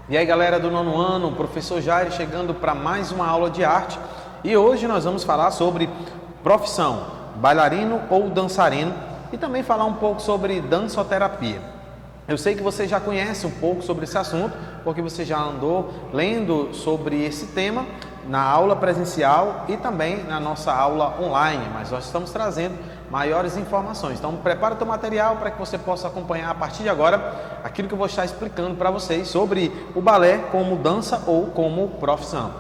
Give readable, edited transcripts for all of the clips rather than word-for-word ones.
E aí galera do nono ano, professor Jair chegando para mais uma aula de arte e hoje nós vamos falar sobre profissão, bailarino ou dançarino e também falar um pouco sobre dançoterapia. Eu sei que você já conhece um pouco sobre esse assunto porque você já andou lendo sobre esse tema na aula presencial e também na nossa aula online, mas nós estamos trazendo maiores informações. Então prepara o teu material para que você possa acompanhar a partir de agora aquilo que eu vou estar explicando para vocês sobre o balé como dança ou como profissão.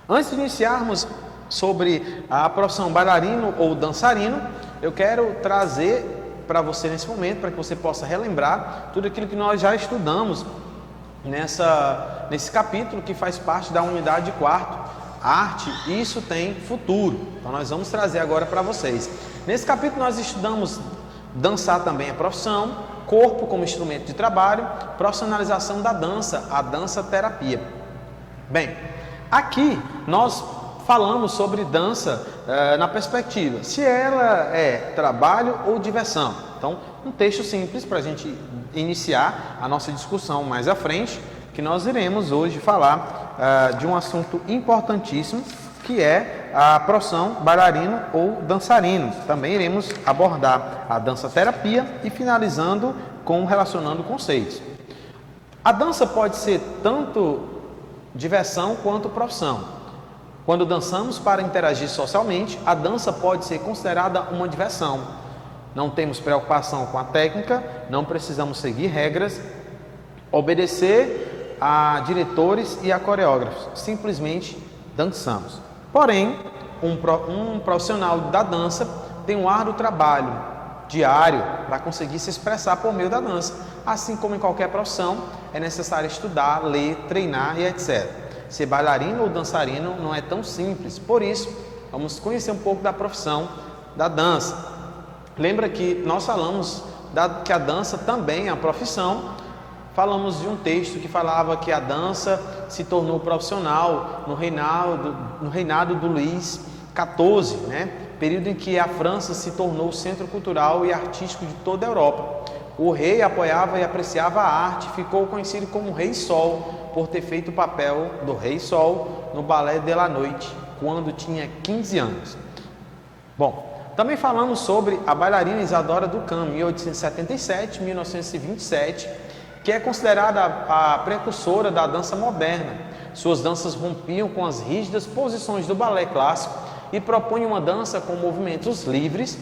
Antes de iniciarmos sobre a profissão bailarino ou dançarino, eu quero trazer para você nesse momento, para que você possa relembrar tudo aquilo que nós já estudamos nesse capítulo que faz parte da unidade de quarto, arte, isso tem futuro. Então nós vamos trazer agora para vocês. Nesse capítulo nós estudamos dançar também a profissão, corpo como instrumento de trabalho, profissionalização da dança, a dança-terapia. Bem, aqui nós falamos sobre dança na perspectiva, se ela é trabalho ou diversão. Então, um texto simples para a gente iniciar a nossa discussão mais à frente, que nós iremos hoje falar de um assunto importantíssimo, que é a profissão bailarino ou dançarino. Também iremos abordar a dança-terapia e finalizando relacionando conceitos. A dança pode ser tanto diversão quanto profissão. Quando dançamos para interagir socialmente, a dança pode ser considerada uma diversão. Não temos preocupação com a técnica, não precisamos seguir regras, obedecer a diretores e a coreógrafos, simplesmente dançamos. Porém, um profissional da dança tem um árduo trabalho diário para conseguir se expressar por meio da dança. Assim como em qualquer profissão, é necessário estudar, ler, treinar e etc. Ser bailarino ou dançarino não é tão simples, por isso, vamos conhecer um pouco da profissão da dança. Lembra que nós falamos que a dança também é uma profissão. Falamos de um texto que falava que a dança se tornou profissional no reinado do Luís XIV, período em que a França se tornou o centro cultural e artístico de toda a Europa. O rei apoiava e apreciava a arte, ficou conhecido como Rei Sol, por ter feito o papel do Rei Sol no Ballet de la Noite, quando tinha 15 anos. Bom, também falamos sobre a bailarina Isadora Duncan, 1877-1927, que é considerada a precursora da dança moderna. Suas danças rompiam com as rígidas posições do balé clássico e propunham uma dança com movimentos livres,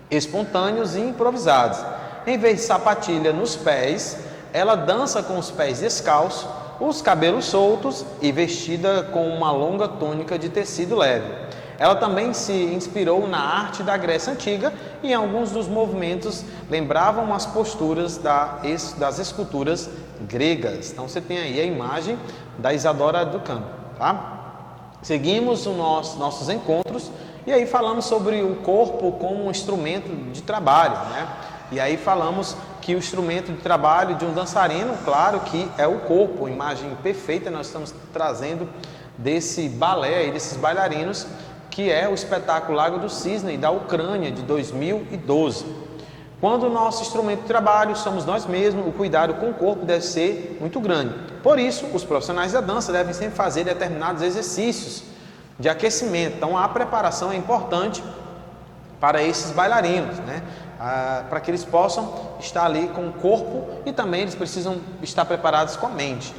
espontâneos e improvisados. Em vez de sapatilha nos pés, ela dança com os pés descalços, os cabelos soltos e vestida com uma longa túnica de tecido leve. Ela também se inspirou na arte da Grécia Antiga e em alguns dos movimentos lembravam as posturas das esculturas gregas. Então você tem aí a imagem da Isadora Duncan, tá? Seguimos os nossos encontros e aí falamos sobre o corpo como um instrumento de trabalho, E aí falamos que o instrumento de trabalho de um dançarino, claro que é o corpo, imagem perfeita nós estamos trazendo desse balé e desses bailarinos, que é o espetáculo Lago do Cisne da Ucrânia de 2012. Quando o nosso instrumento de trabalho somos nós mesmos, o cuidado com o corpo deve ser muito grande. Por isso, os profissionais da dança devem sempre fazer determinados exercícios de aquecimento. Então, a preparação é importante para esses bailarinos, para que eles possam estar ali com o corpo e também eles precisam estar preparados com a mente,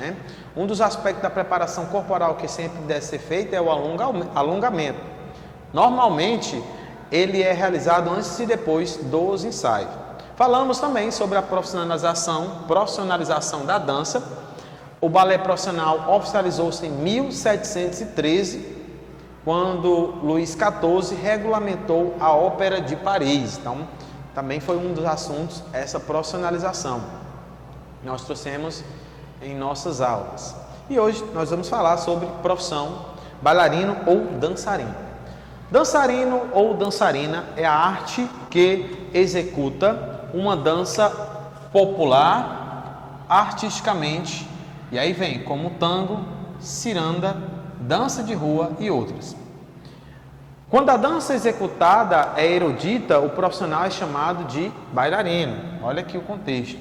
Um dos aspectos da preparação corporal que sempre deve ser feito é o alongamento. Normalmente, ele é realizado antes e depois dos ensaios. Falamos também sobre a profissionalização da dança. O balé profissional oficializou-se em 1713, quando Luís XIV regulamentou a Ópera de Paris. Então, também foi um dos assuntos essa profissionalização. Nós trouxemos em nossas aulas. E hoje nós vamos falar sobre profissão bailarino ou dançarino. Dançarino ou dançarina é a arte que executa uma dança popular artisticamente, e aí vem como tango, ciranda, dança de rua e outras. Quando a dança executada é erudita, o profissional é chamado de bailarino. Olha aqui o contexto.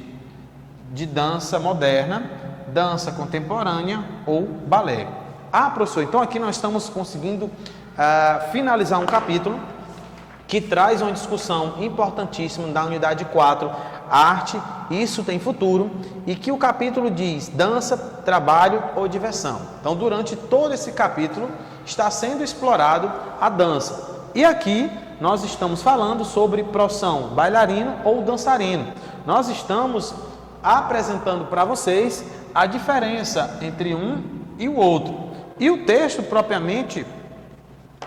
De dança moderna, dança contemporânea ou balé. Ah, professor, então aqui nós estamos conseguindo finalizar um capítulo que traz uma discussão importantíssima da unidade 4, arte, isso tem futuro, e que o capítulo diz dança, trabalho ou diversão. Então, durante todo esse capítulo, está sendo explorado a dança. E aqui nós estamos falando sobre profissão bailarino ou dançarino. Nós estamos apresentando para vocês a diferença entre um e o outro. E o texto propriamente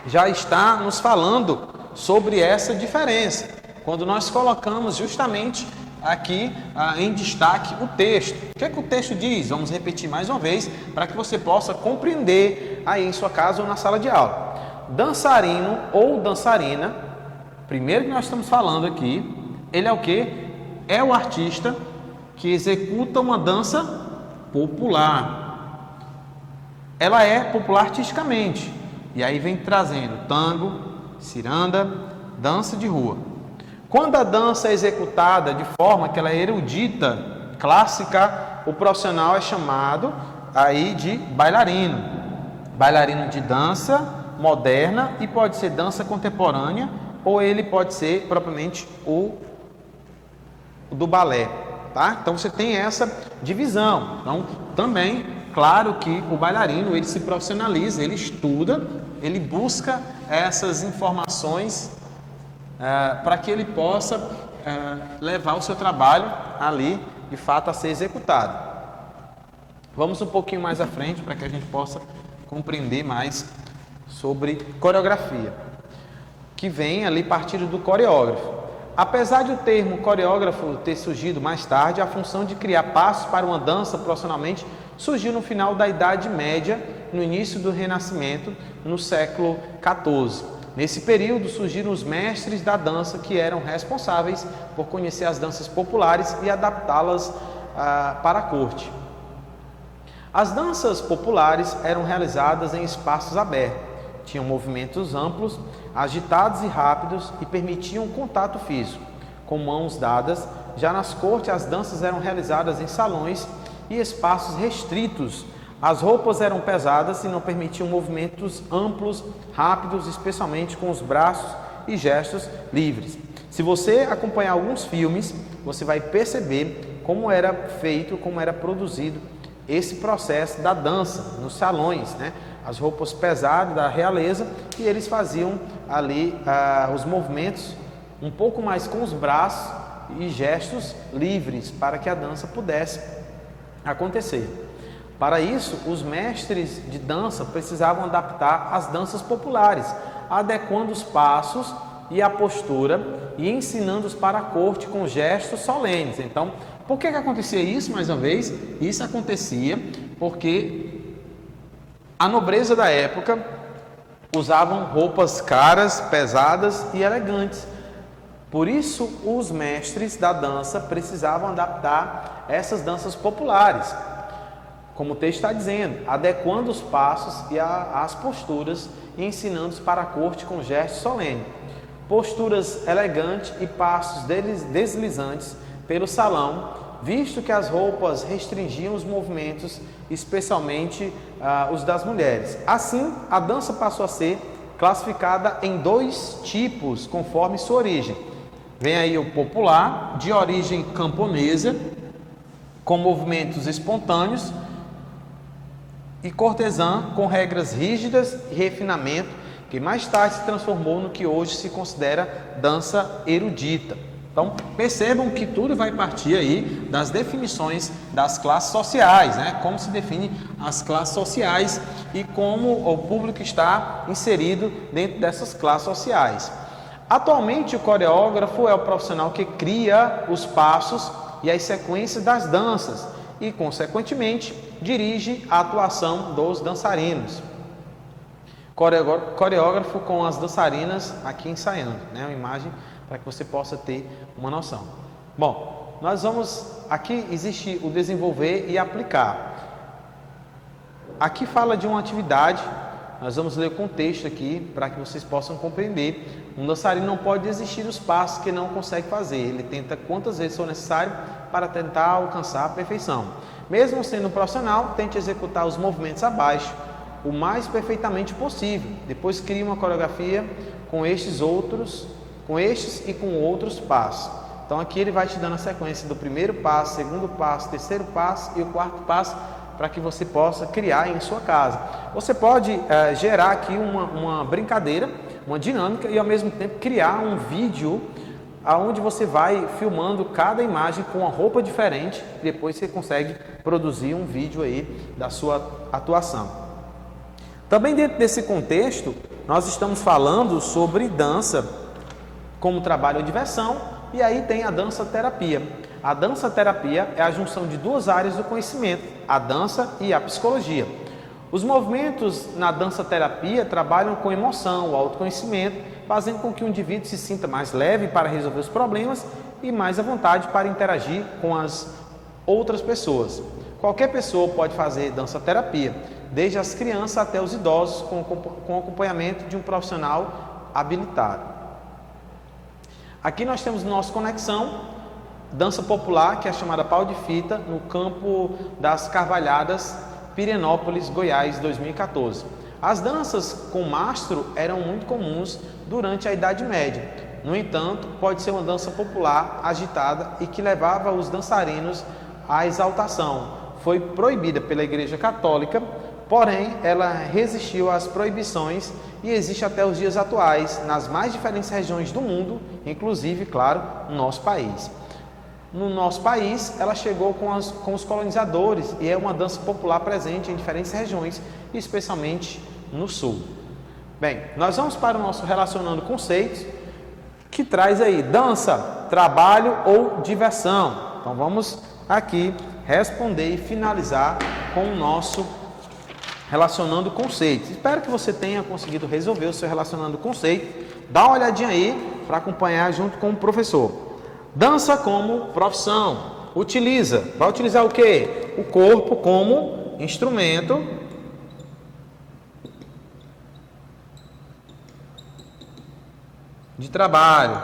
já está nos falando sobre essa diferença, quando nós colocamos justamente aqui em destaque o texto. O que é que o texto diz? Vamos repetir mais uma vez, para que você possa compreender aí em sua casa ou na sala de aula. Dançarino ou dançarina, primeiro que nós estamos falando aqui, ele é o quê? É o artista que executa uma dança popular. Ela é popular artisticamente, e aí vem trazendo tango, ciranda, dança de rua. Quando a dança é executada de forma que ela é erudita, clássica, o profissional é chamado aí de bailarino. Bailarino de dança moderna, e pode ser dança contemporânea, ou ele pode ser propriamente o do balé, tá? Então você tem essa divisão. Então também, claro que o bailarino, ele se profissionaliza, ele estuda, ele busca essas informações para que ele possa levar o seu trabalho ali, de fato, a ser executado. Vamos um pouquinho mais à frente para que a gente possa compreender mais sobre coreografia, que vem ali partindo do coreógrafo. Apesar de o termo coreógrafo ter surgido mais tarde, a função de criar passos para uma dança profissionalmente surgiu no final da Idade Média, no início do Renascimento, no século XIV. Nesse período surgiram os mestres da dança, que eram responsáveis por conhecer as danças populares e adaptá-las para a corte. As danças populares eram realizadas em espaços abertos, tinham movimentos amplos, agitados e rápidos e permitiam contato físico, com mãos dadas. Já nas cortes, as danças eram realizadas em salões e espaços restritos. As roupas eram pesadas e não permitiam movimentos amplos, rápidos, especialmente com os braços e gestos livres. Se você acompanhar alguns filmes, você vai perceber como era feito, como era produzido esse processo da dança nos salões, né? As roupas pesadas da realeza, e eles faziam ali os movimentos um pouco mais com os braços e gestos livres para que a dança pudesse acontecer. Para isso, os mestres de dança precisavam adaptar as danças populares, adequando os passos e a postura e ensinando-os para a corte com gestos solenes. Então, por que acontecia isso, mais uma vez? Isso acontecia porque a nobreza da época usavam roupas caras, pesadas e elegantes. Por isso, os mestres da dança precisavam adaptar essas danças populares, como o texto está dizendo, adequando os passos e as posturas e ensinando-os para a corte com gestos solenes. Posturas elegantes e passos deslizantes pelo salão, visto que as roupas restringiam os movimentos, especialmente os das mulheres. Assim, a dança passou a ser classificada em dois tipos, conforme sua origem. Vem aí o popular, de origem camponesa, com movimentos espontâneos, e cortesã, com regras rígidas e refinamento, que mais tarde se transformou no que hoje se considera dança erudita. Então, percebam que tudo vai partir aí das definições das classes sociais, né? Como se define as classes sociais e como o público está inserido dentro dessas classes sociais. Atualmente, o coreógrafo é o profissional que cria os passos e as sequências das danças e, consequentemente, dirige a atuação dos dançarinos. Coreógrafo com as dançarinas aqui ensaiando, né? Uma imagem para que você possa ter uma noção. Bom, nós vamos, aqui existe o desenvolver e aplicar. Aqui fala de uma atividade Nós vamos ler o contexto aqui para que vocês possam compreender. Um dançarino não pode desistir dos passos que não consegue fazer. Ele tenta quantas vezes for necessário para tentar alcançar a perfeição. Mesmo sendo um profissional, tente executar os movimentos abaixo o mais perfeitamente possível. Depois crie uma coreografia com estes e com outros passos. Então aqui ele vai te dando a sequência do primeiro passo, segundo passo, terceiro passo e o quarto passo, para que você possa criar em sua casa. Você pode gerar aqui uma brincadeira, uma dinâmica e ao mesmo tempo criar um vídeo onde você vai filmando cada imagem com uma roupa diferente e depois você consegue produzir um vídeo aí da sua atuação. Também dentro desse contexto, nós estamos falando sobre dança como trabalho ou diversão, e aí tem a dança-terapia. A dança-terapia é a junção de duas áreas do conhecimento, a dança e a psicologia. Os movimentos na dança-terapia trabalham com emoção, o autoconhecimento, fazendo com que o indivíduo se sinta mais leve para resolver os problemas e mais à vontade para interagir com as outras pessoas. Qualquer pessoa pode fazer dança-terapia, desde as crianças até os idosos, com acompanhamento de um profissional habilitado. Aqui nós temos nossa conexão, dança popular, que é chamada pau de fita, no campo das Carvalhadas, Pirenópolis, Goiás, 2014. As danças com mastro eram muito comuns durante a Idade Média. No entanto, pode ser uma dança popular, agitada e que levava os dançarinos à exaltação. Foi proibida pela Igreja Católica, porém ela resistiu às proibições e existe até os dias atuais nas mais diferentes regiões do mundo, inclusive, claro, no nosso país. No nosso país, ela chegou com os colonizadores e é uma dança popular presente em diferentes regiões, especialmente no sul. Bem, nós vamos para o nosso Relacionando Conceitos, que traz aí dança, trabalho ou diversão. Então vamos aqui responder e finalizar com o nosso Relacionando Conceitos. Espero que você tenha conseguido resolver o seu Relacionando Conceitos. Dá uma olhadinha aí para acompanhar junto com o professor. Dança como profissão. Vai utilizar o quê? O corpo como instrumento de trabalho.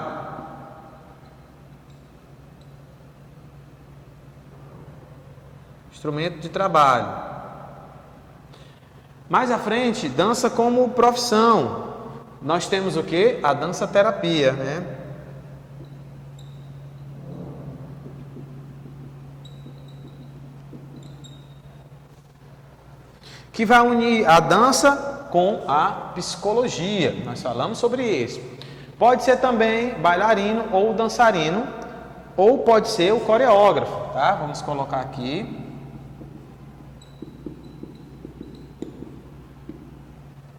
Instrumento de trabalho. Mais à frente, dança como profissão. Nós temos o quê? A dança-terapia, né? Que vai unir a dança com a psicologia. Nós falamos sobre isso. Pode ser também bailarino ou dançarino, ou pode ser o coreógrafo, tá? Vamos colocar aqui.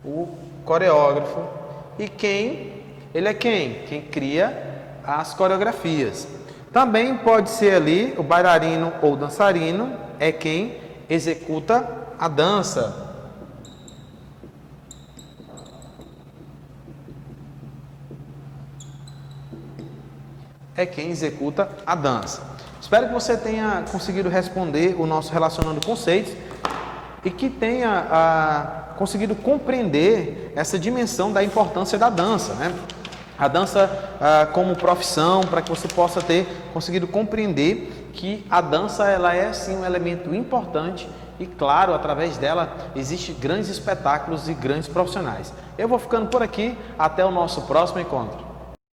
O coreógrafo. E ele é quem cria as coreografias. Também pode ser ali o bailarino ou dançarino, é quem executa a dança. É quem executa a dança. Espero que você tenha conseguido responder o nosso Relacionando Conceitos e que tenha conseguido compreender essa dimensão da importância da dança, né? A dança como profissão, para que você possa ter conseguido compreender que a dança ela é sim um elemento importante e claro, através dela existem grandes espetáculos e grandes profissionais. Eu vou ficando por aqui, até o nosso próximo encontro.